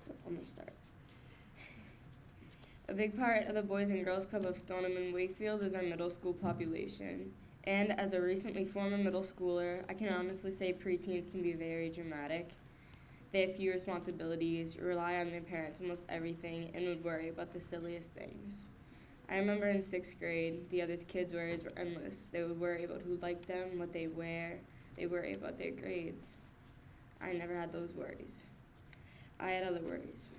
So I'm going to start. A big part of the Boys and Girls Club of Stoneham and Wakefield is our middle school population. And as a recently former middle schooler, I can honestly say preteens can be very dramatic. They have few responsibilities, rely on their parents almost everything, and would worry about the silliest things. I remember in 6th grade, the other kids' worries were endless. They would worry about who liked them, what they wear. They worry about their grades. I never had those worries. I had other worries.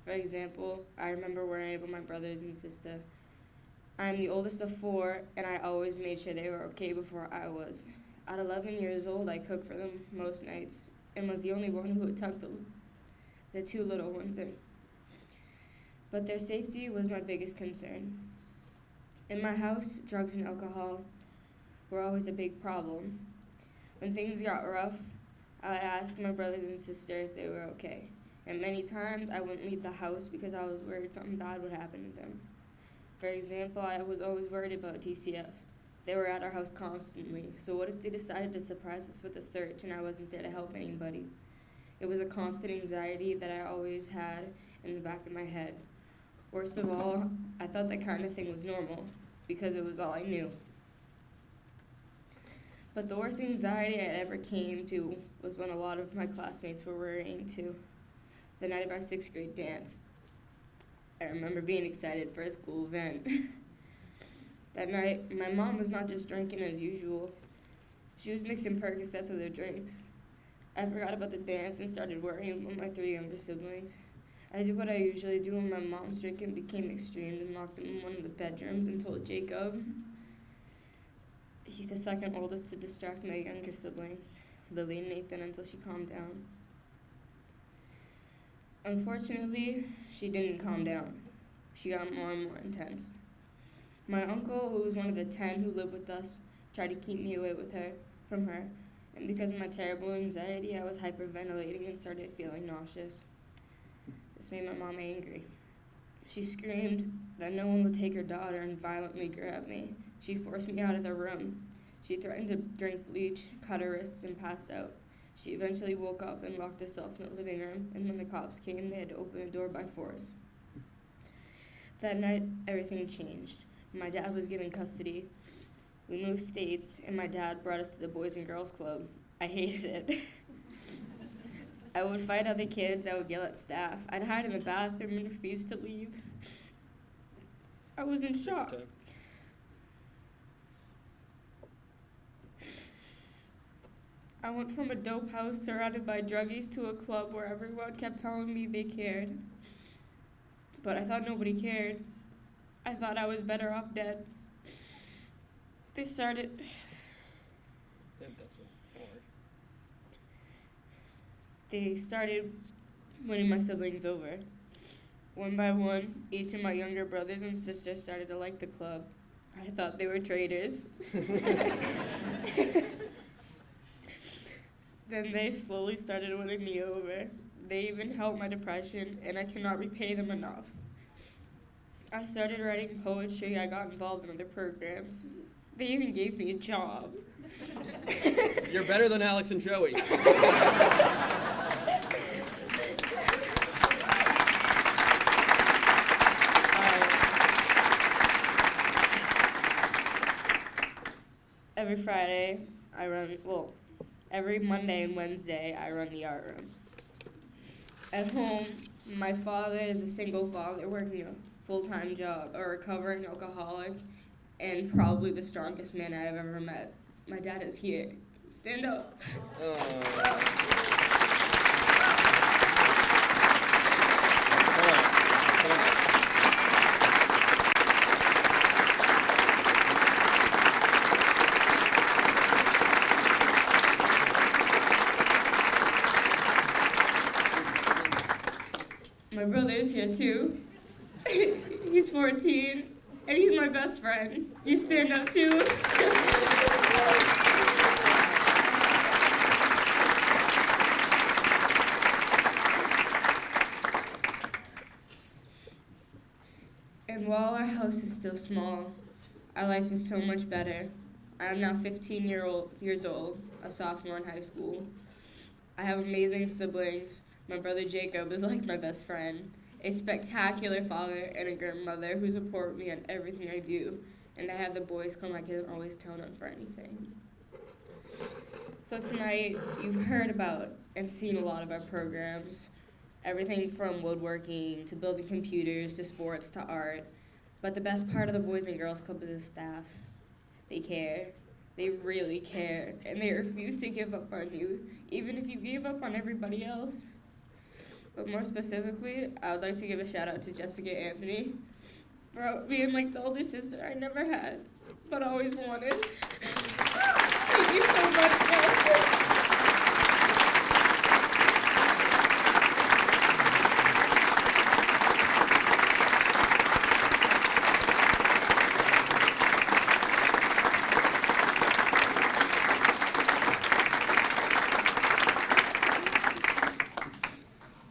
For example, I remember worrying about my brothers and sister. I am the oldest of 4, and I always made sure they were okay before I was. At 11 years old, I cooked for them most nights and was the only one who would tuck the 2 little ones in. But their safety was my biggest concern. In my house, drugs and alcohol were always a big problem. When things got rough, I would ask my brothers and sister if they were okay. And many times, I wouldn't leave the house because I was worried something bad would happen to them. For example, I was always worried about DCF. They were at our house constantly, so what if they decided to surprise us with a search and I wasn't there to help anybody? It was a constant anxiety that I always had in the back of my head. Worst of all, I thought that kind of thing was normal, because it was all I knew. But the worst anxiety I ever came to was when a lot of my classmates were worrying too. The night of our 6th grade dance. I remember being excited for a school event. That night, my mom was not just drinking as usual. She was mixing Percocets with her drinks. I forgot about the dance and started worrying about my 3 younger siblings. I did what I usually do when my mom's drinking became extreme and locked them in one of the bedrooms and told Jacob, the second oldest, to distract my younger siblings, Lily and Nathan, until she calmed down. Unfortunately, she didn't calm down. She got more and more intense. My uncle, who was one of the 10 who lived with us, tried to keep me away from her, and because of my terrible anxiety, I was hyperventilating and started feeling nauseous. This made my mom angry. She screamed that no one would take her daughter and violently grabbed me. She forced me out of the room. She threatened to drink bleach, cut her wrists, and pass out. She eventually woke up and locked herself in the living room, and when the cops came, they had to open the door by force. That night, everything changed. My dad was given custody. We moved states, and my dad brought us to the Boys and Girls Club. I hated it. I would fight other kids. I would yell at staff. I'd hide in the bathroom and refuse to leave. I was in shock. I went from a dope house surrounded by druggies to a club where everyone kept telling me they cared. But I thought nobody cared. I thought I was better off dead. They started winning my siblings over. One by one, each of my younger brothers and sisters started to like the club. I thought they were traitors. Then they slowly started winning me over. They even helped my depression, and I cannot repay them enough. I started writing poetry. I got involved in other programs. They even gave me a job. You're better than Alex and Joey. Every Friday, every Monday and Wednesday, I run the art room. At home, my father is a single father working a full-time job, a recovering alcoholic, and probably the strongest man I've ever met. My dad is here. Stand up. My brother is here too. He's 14, and he's my best friend. You stand up too. And while our house is still small, our life is so much better. I am now 15 years old, a sophomore in high school. I have amazing siblings. My brother Jacob is like my best friend, a spectacular father and a grandmother who support me on everything I do, and I have the Boys Club I can always count on for anything. So tonight, you've heard about and seen a lot of our programs, everything from woodworking to building computers to sports to art. But the best part of the Boys and Girls Club is the staff. They care. They really care. And they refuse to give up on you, even if you gave up on everybody else. But more specifically, I would like to give a shout out to Jessica Anthony for being like the older sister I never had, but always wanted. Thank you so much, Jess.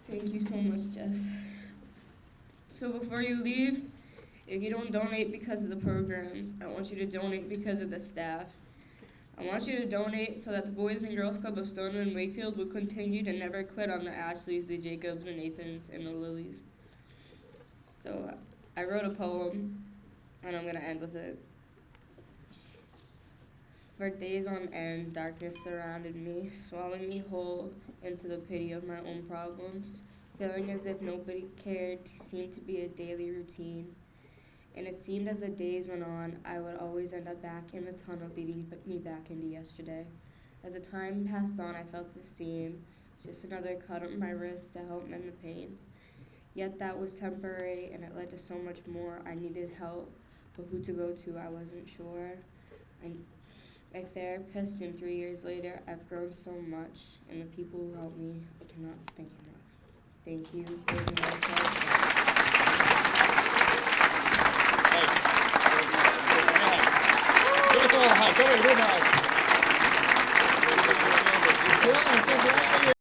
Thank you so much, Jess. So before you leave, if you don't donate because of the programs, I want you to donate because of the staff. I want you to donate so that the Boys and Girls Club of Stoneham and Wakefield will continue to never quit on the Ashleys, the Jacobs, the Nathans, and the Lilies. So I wrote a poem, and I'm going to end with it. For days on end, darkness surrounded me, swallowing me whole into the pity of my own problems. Feeling as if nobody cared seemed to be a daily routine. And it seemed as the days went on, I would always end up back in the tunnel leading me back into yesterday. As the time passed on, I felt the seam, just another cut on my wrist to help mend the pain. Yet that was temporary, and it led to so much more. I needed help, but who to go to, I wasn't sure. My therapist, and 3 years later, I've grown so much, and the people who helped me, I cannot thank enough. Thank you. Give us all a hug. Go ahead,